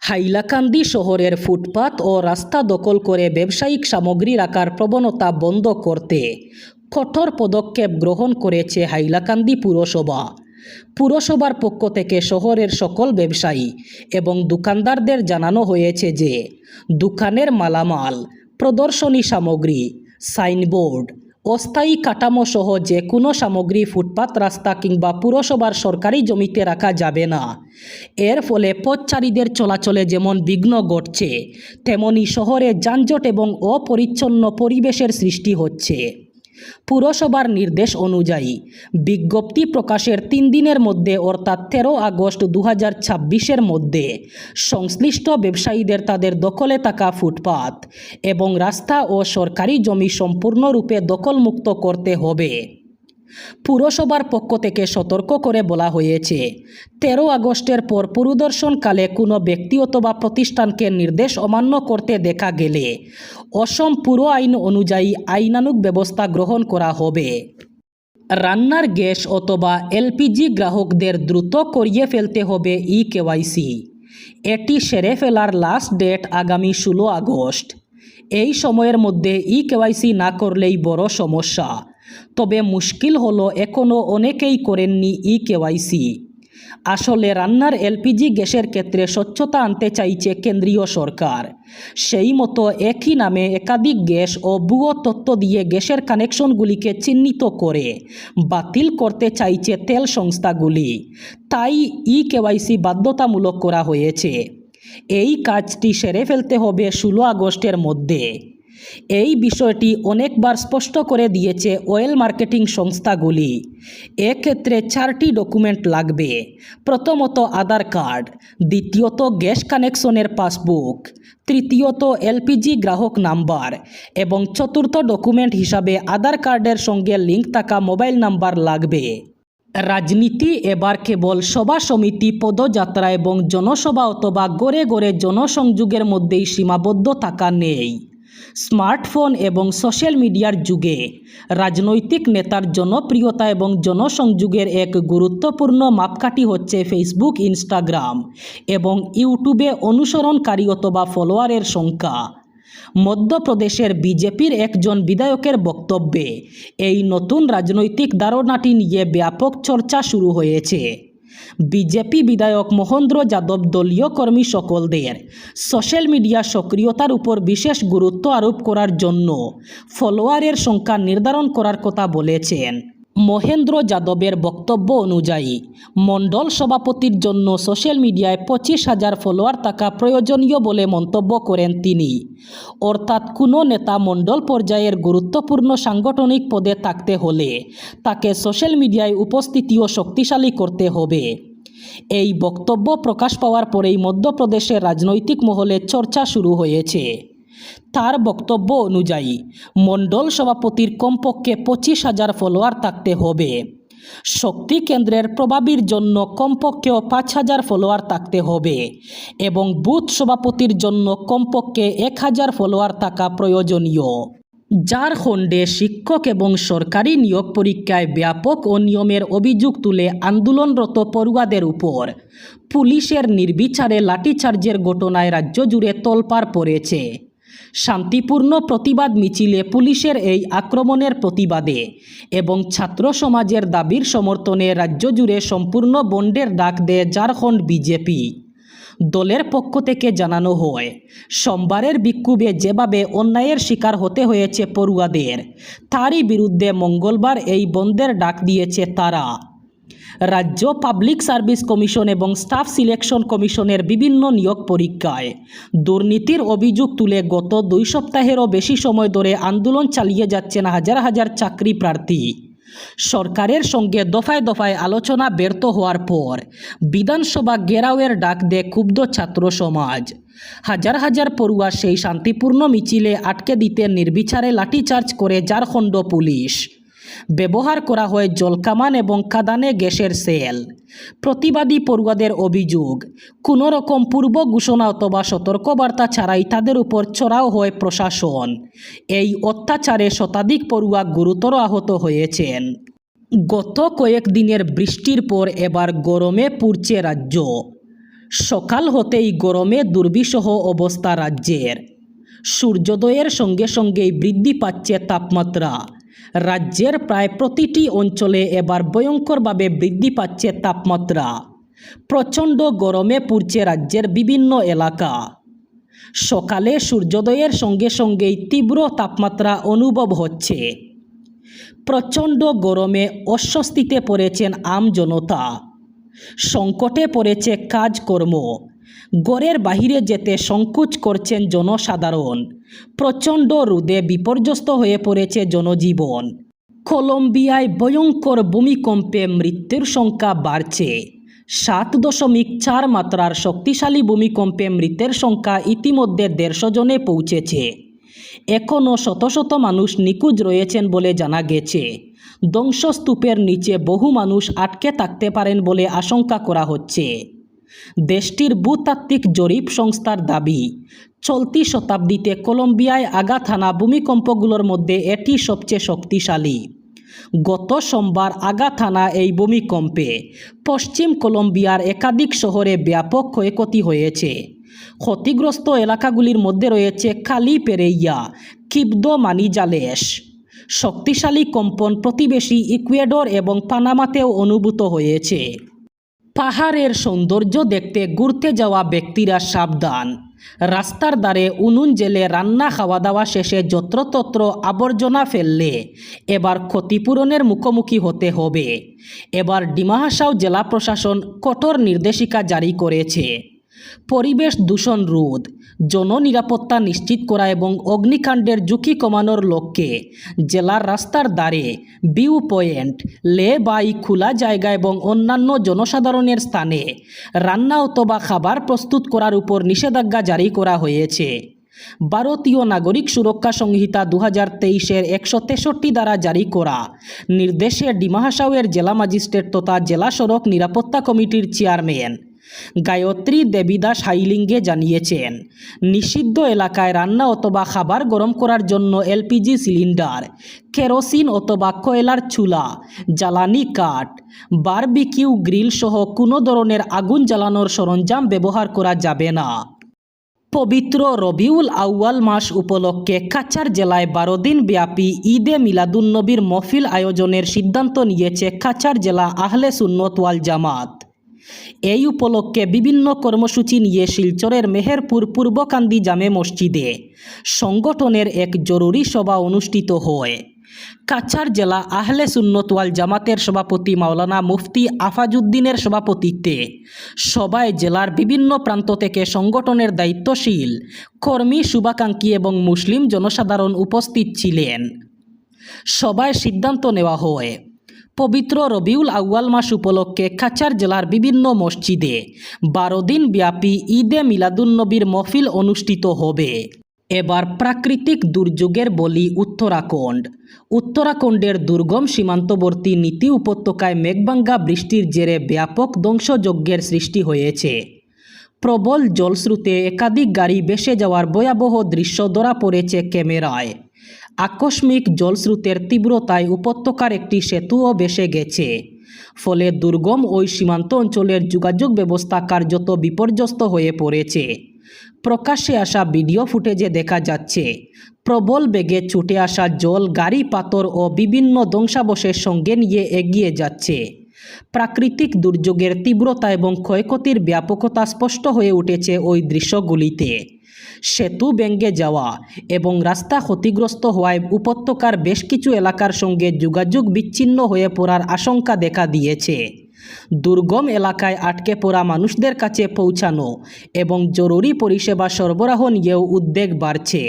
হাইলাকান্দি শহরের ফুটপাত ও রাস্তা দখল করে ব্যবসায়িক সামগ্রী রাখার প্রবণতা বন্ধ করতে কঠোর পদক্ষেপ গ্রহণ করেছে হাইলাকান্দি পুরসভা। পুরসভার পক্ষ থেকে শহরের সকল ব্যবসায়ী এবং দোকানদারদের জানানো হয়েছে যে দোকানের মালামাল, প্রদর্শনী সামগ্রী, সাইনবোর্ড, অস্থায়ী কাঠামো সহ যে কোনো সামগ্রী ফুটপাত, রাস্তা কিংবা পুরসভার সরকারি জমিতে রাখা যাবে না। এর ফলে পথচারীদের চলাচলে যেমন বিঘ্ন ঘটছে, তেমনি শহরে যানজট এবং অপরিচ্ছন্ন পরিবেশের সৃষ্টি হচ্ছে। পুরসভার নির্দেশ অনুযায়ী বিজ্ঞপ্তি প্রকাশের 3 দিনের মধ্যে অর্থাৎ 13 আগস্ট 2026-এর মধ্যে সংশ্লিষ্ট ব্যবসায়ীদের তাদের দখলে থাকা ফুটপাত এবং রাস্তা ও সরকারি জমি সম্পূর্ণরূপে দখলমুক্ত করতে হবে। পুরসভার পক্ষ থেকে সতর্ক করে বলা হয়েছে, 13 আগস্টের পর পরিদর্শনকালে কোনো ব্যক্তি অথবা প্রতিষ্ঠানকে নির্দেশ অমান্য করতে দেখা গেলে অসম পুর আইন অনুযায়ী আইনানুগ ব্যবস্থা গ্রহণ করা হবে। রান্নার গ্যাস অথবা এলপিজি গ্রাহকদের দ্রুত করিয়ে ফেলতে হবে কেওয়াইসি। এটি সেরে ফেলার লাস্ট ডেট আগামী 16 আগস্ট। এই সময়ের মধ্যে কেওয়াইসি না করলেই বড় সমস্যা। তবে মুশকিল হলো এখনও অনেকেই করেননি কেওয়াইসি। আসলে রান্নার এলপিজি গ্যাসের ক্ষেত্রে স্বচ্ছতা আনতে চাইছে কেন্দ্রীয় সরকার। সেই মতো একই নামে একাধিক গ্যাস ও ভুয়ো তথ্য দিয়ে গ্যাসের কানেকশনগুলিকে চিহ্নিত করে বাতিল করতে চাইছে তেল সংস্থাগুলি। তাই কেওয়াইসি বাধ্যতামূলক করা হয়েছে। এই কাজটি সেরে ফেলতে হবে 16 আগস্টের মধ্যে। এই বিষয়টি অনেকবার স্পষ্ট করে দিয়েছে অয়েল মার্কেটিং সংস্থাগুলি। এক্ষেত্রে 4টি ডকুমেন্ট লাগবে। প্রথমত আধার কার্ড, দ্বিতীয়ত গ্যাস কানেকশনের পাসবুক, তৃতীয়ত এলপিজি গ্রাহক নাম্বার এবং চতুর্থ ডকুমেন্ট হিসাবে আধার কার্ডের সঙ্গে লিঙ্ক থাকা মোবাইল নাম্বার লাগবে। রাজনীতি এবার কেবল সভা সমিতি, পদযাত্রা এবং জনসভা অথবা গড়ে গড়ে জনসংযোগের মধ্যেই সীমাবদ্ধ থাকা নেই। স্মার্টফোন এবং সোশ্যাল মিডিয়ার যুগে রাজনৈতিক নেতার জনপ্রিয়তা এবং জনসংযোগের এক গুরুত্বপূর্ণ মাপকাঠি হচ্ছে ফেসবুক, ইনস্টাগ্রাম এবং ইউটিউবে অনুসরণকারী অথবা ফলোয়ারের সংখ্যা। মধ্যপ্রদেশের বিজেপির একজন বিধায়কের বক্তব্যে এই নতুন রাজনৈতিক ধারণাটি নিয়ে ব্যাপক চর্চা শুরু হয়েছে। বিজেপি বিধায়ক মহেন্দ্র যাদব দলীয় কর্মী সকলদের সোশ্যাল মিডিয়া সক্রিয়তার উপর বিশেষ গুরুত্ব আরোপ করার জন্য ফলোয়ারের সংখ্যা নির্ধারণ করার কথা বলেছেন। মহেন্দ্র যাদবের বক্তব্য অনুযায়ী মণ্ডল সভাপতির জন্য সোশ্যাল মিডিয়ায় 25,000 ফলোয়ার থাকা প্রয়োজনীয় বলে মন্তব্য করেন তিনি। অর্থাৎ কোনো নেতা মণ্ডল পর্যায়ের গুরুত্বপূর্ণ সাংগঠনিক পদে থাকতে হলে তাকে সোশ্যাল মিডিয়ায় উপস্থিতিও শক্তিশালী করতে হবে। এই বক্তব্য প্রকাশ পাওয়ার পরেই মধ্যপ্রদেশের রাজনৈতিক মহলে চর্চা শুরু হয়েছে। তার বক্তব্য অনুযায়ী মণ্ডল সভাপতির কমপক্ষে 25,000 ফলোয়ার থাকতে হবে। শক্তি কেন্দ্রের প্রভাবীর জন্য কমপক্ষেও 5,000 ফলোয়ার থাকতে হবে এবং বুথ সভাপতির জন্য কমপক্ষে 1,000 ফলোয়ার থাকা প্রয়োজনীয়। ঝাড়খণ্ডে শিক্ষক এবং সরকারি নিয়োগ পরীক্ষায় ব্যাপক অনিয়মের অভিযোগ তুলে আন্দোলনরত পড়ুয়াদের উপর পুলিশের নির্বিচারে লাঠিচার্জের ঘটনায় রাজ্য জুড়ে তোলপাড় পড়েছে। শান্তিপূর্ণ প্রতিবাদ মিছিলে পুলিশের এই আক্রমণের প্রতিবাদে এবং ছাত্র সমাজের দাবির সমর্থনে রাজ্য জুড়ে সম্পূর্ণ বন্ধের ডাক দেয় ঝাড়খণ্ড বিজেপি। দলের পক্ষ থেকে জানানো হয়, সোমবারের বিক্ষোভে যেভাবে অন্যায়ের শিকার হতে হয়েছে পড়ুয়াদের, তারই বিরুদ্ধে মঙ্গলবার এই বন্ধের ডাক দিয়েছে তারা। রাজ্য পাবলিক সার্ভিস কমিশন এবং স্টাফ সিলেকশন কমিশনের বিভিন্ন নিয়োগ পরীক্ষায় দুর্নীতির অভিযোগ তুলে গত 2 সপ্তাহেরও বেশি সময় ধরে আন্দোলন চালিয়ে যাচ্ছেন হাজার হাজার চাকরি প্রার্থী। সরকারের সঙ্গে দফায় দফায় আলোচনা ব্যর্থ হওয়ার পর বিধানসভা ঘেরাওয়ের ডাক দেয় ক্ষুব্ধ ছাত্র সমাজ। হাজার হাজার পড়ুয়া সেই শান্তিপূর্ণ মিছিলে আটকে দিতে নির্বিচারে লাঠিচার্জ করে ঝাড়খণ্ড পুলিশ। ব্যবহার করা হয় জলকামান এবং কাঁদানে গ্যাসের সেল। প্রতিবাদী পড়ুয়াদের অভিযোগ, কোনো রকম পূর্ব ঘোষণা অথবা সতর্কবার্তা ছাড়াই তাদের উপর চড়াও হয় প্রশাসন। এই অত্যাচারে শতাধিক পড়ুয়া গুরুতর আহত হয়েছেন। গত কয়েকদিনের বৃষ্টির পর এবার গরমে পুড়ছে রাজ্য। সকাল হতেই গরমে দুর্বিষহ অবস্থা রাজ্যের। সূর্যোদয়ের সঙ্গে সঙ্গেই বৃদ্ধি পাচ্ছে তাপমাত্রা। রাজ্যের প্রায় প্রতিটি অঞ্চলে এবার ভয়ঙ্করভাবে বৃদ্ধি পাচ্ছে তাপমাত্রা। প্রচণ্ড গরমে পুড়ছে রাজ্যের বিভিন্ন এলাকা। সকালে সূর্যোদয়ের সঙ্গে সঙ্গেই তীব্র তাপমাত্রা অনুভব হচ্ছে। প্রচণ্ড গরমে অস্বস্তিতে পড়েছেন আমজনতা। সংকটে পড়েছে কাজকর্ম। ঘরের বাহিরে যেতে সংকোচ করছেন জনসাধারণ। প্রচণ্ড রোদে বিপর্যস্ত হয়ে পড়েছে জনজীবন। কলম্বিয়ায় ভয়ঙ্কর ভূমিকম্পে মৃত্যুর সংখ্যা বাড়ছে। 7.4 মাত্রার শক্তিশালী ভূমিকম্পে মৃতের সংখ্যা ইতিমধ্যে 150 জনে পৌঁছেছে। এখনও শত শত মানুষ নিখোঁজ রয়েছেন বলে জানা গেছে। ধ্বংসস্তূপের নিচে বহু মানুষ আটকে থাকতে পারেন বলে আশঙ্কা করা হচ্ছে। দেশটির ভূতাত্ত্বিক জরিপ সংস্থার দাবি, চলতি শতাব্দীতে কলম্বিয়ায় আঘাত হানা ভূমিকম্পগুলোর মধ্যে এটি সবচেয়ে শক্তিশালী। গত সোমবার আঘাত হানা এই ভূমিকম্পে পশ্চিম কলম্বিয়ার একাধিক শহরে ব্যাপক ক্ষয়ক্ষতি হয়েছে। ক্ষতিগ্রস্ত এলাকাগুলির মধ্যে রয়েছে কালি পেরেইয়া, কিবদো মানিজালেস। শক্তিশালী কম্পন প্রতিবেশী ইকুয়েডর এবং পানামাতেও অনুভূত হয়েছে। পাহাড়ের সৌন্দর্য দেখতে ঘুরতে যাওয়া ব্যক্তিরা সাবধান। রাস্তার ধারে উনুন জেলে রান্না খাওয়া দাওয়া শেষে যত্রতত্র আবর্জনা ফেললে এবার ক্ষতিপূরণের মুখোমুখি হতে হবে। এবার ডিমা হাসাও জেলা প্রশাসন কঠোর নির্দেশিকা জারি করেছে। পরিবেশ দূষণ রোধ, জননিরাপত্তা নিশ্চিত করা এবং অগ্নিকাণ্ডের ঝুঁকি কমানোর লক্ষ্যে জেলার রাস্তার ধারে, ভিউ পয়েন্ট, লে বাই খোলা জায়গা এবং অন্যান্য জনসাধারণের স্থানে রান্না অথবা খাবার প্রস্তুত করার উপর নিষেধাজ্ঞা জারি করা হয়েছে। ভারতীয় নাগরিক সুরক্ষা সংহিতা 2023-এর 163 দ্বারা জারি করা নির্দেশে ডিমা হাসাওয়ের জেলা ম্যাজিস্ট্রেট তথা জেলা সড়ক নিরাপত্তা কমিটির চেয়ারম্যান গায়ত্রী দেবীদাস হাইলিঙ্গে জানিয়েছেন, নিষিদ্ধ এলাকায় রান্না অথবা খাবার গরম করার জন্য এলপিজি সিলিন্ডার, কেরোসিন অথবা কয়লার চুলা, জ্বালানি কাঠ, বারবিকিউ গ্রিল সহ কোনো ধরনের আগুন জ্বালানোর সরঞ্জাম ব্যবহার করা যাবে না। পবিত্র রবিউল আউয়াল মাস উপলক্ষে কাছাড় জেলায় 12 দিন ব্যাপী ঈদে মিলাদুন্নবীর মহফিল আয়োজনের সিদ্ধান্ত নিয়েছে কাছাড় জেলা আহলে সুন্নত ওয়াল জামাত। এই উপলক্ষে বিভিন্ন কর্মসূচি নিয়ে শিলচরের মেহেরপুর পূর্বকান্দি জামে মসজিদে সংগঠনের এক জরুরি সভা অনুষ্ঠিত হয়। কাছাড় জেলা আহলে সুন্নত ওয়াল জামাতের সভাপতি মাওলানা মুফতি আফাজউদ্দিনের সভাপতিত্বে সভায় জেলার বিভিন্ন প্রান্ত থেকে সংগঠনের দায়িত্বশীল কর্মী, শুভাকাঙ্ক্ষী এবং মুসলিম জনসাধারণ উপস্থিত ছিলেন। সভায় সিদ্ধান্ত নেওয়া হয়, পবিত্র রবিউল আউয়াল মাস উপলক্ষে কাছাড় জেলার বিভিন্ন মসজিদে 12 দিন ব্যাপী ঈদে মিলাদুন্নবীর মহফিল অনুষ্ঠিত হবে। এবার প্রাকৃতিক দুর্যোগের বলি উত্তরাখণ্ড। উত্তরাখণ্ডের দুর্গম সীমান্তবর্তী নীতি উপত্যকায় মেঘভাঙ্গা বৃষ্টির জেরে ব্যাপক ধ্বংসযজ্ঞের সৃষ্টি হয়েছে। প্রবল জলস্রোতে একাধিক গাড়ি ভেসে যাওয়ার ভয়াবহ দৃশ্য ধরা পড়েছে ক্যামেরায়। আকস্মিক জলস্রোতের তীব্রতায় উপত্যকার একটি সেতুও ভেসে গেছে। ফলে দুর্গম ওই সীমান্ত অঞ্চলের যোগাযোগ ব্যবস্থা কার্যত বিপর্যস্ত হয়ে পড়েছে। প্রকাশ্যে আসা ভিডিও ফুটেজে দেখা যাচ্ছে প্রবল বেগে ছুটে আসা জল গাড়ি, পাথর ও বিভিন্ন ধ্বংসাবশেষ সঙ্গে নিয়ে এগিয়ে যাচ্ছে। প্রাকৃতিক দুর্যোগের তীব্রতা এবং ক্ষয়ক্ষতির ব্যাপকতা স্পষ্ট হয়ে উঠেছে ওই দৃশ্যগুলিতে। সেতু ভেঙে যাওয়া এবং রাস্তা ক্ষতিগ্রস্ত হওয়ায় উপত্যকার বেশ কিছু এলাকার সঙ্গে যোগাযোগ বিচ্ছিন্ন হয়ে পড়ার আশঙ্কা দেখা দিয়েছে। দুর্গম এলাকায় আটকে পড়া মানুষদের কাছে পৌঁছানো এবং জরুরি পরিষেবা সরবরাহ নিয়েও উদ্বেগ বাড়ছে।